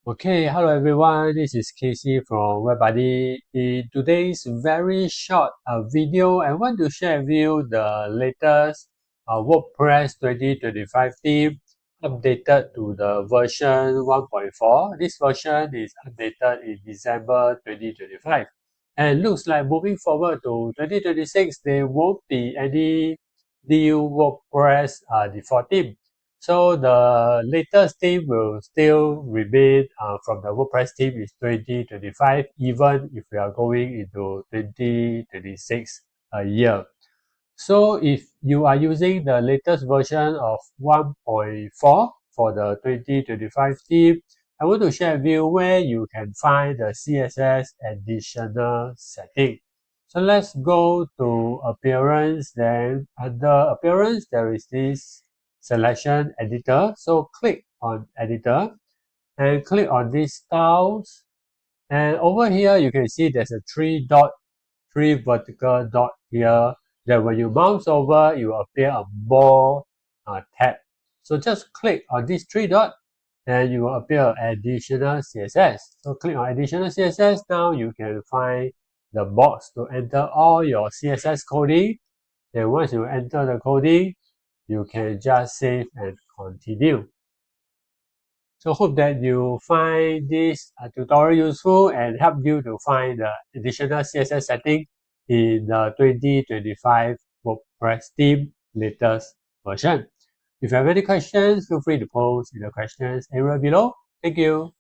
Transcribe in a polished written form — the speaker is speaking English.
Okay, hello everyone. This is Casey from WebBuddy. In today's very short video, I want to share with you the latest WordPress 2025 theme updated to the version 1.4. This version is updated in December 2025. And looks like moving forward to 2026, there won't be any new WordPress default theme. So the latest theme will still remain from the WordPress theme is 2025, even if we are going into 2026 a year. So if you are using the latest version of 1.4 for the 2025 theme, I want to share with you where you can find the CSS additional setting. So let's go to appearance. Then under appearance, there is this selection editor. So click on editor and click on these styles. And over here, you can see there's a three vertical dot here. That when you mouse over, you will appear a more tab. So just click on these three dots and you will appear additional CSS. So click on additional CSS. Now you can find the box to enter all your CSS coding. Then once you enter the coding, you can just save and continue. So hope that you find this tutorial useful and help you to find the additional CSS setting in the 2025 WordPress theme latest version. If you have any questions, feel free to post in the questions area below. Thank you.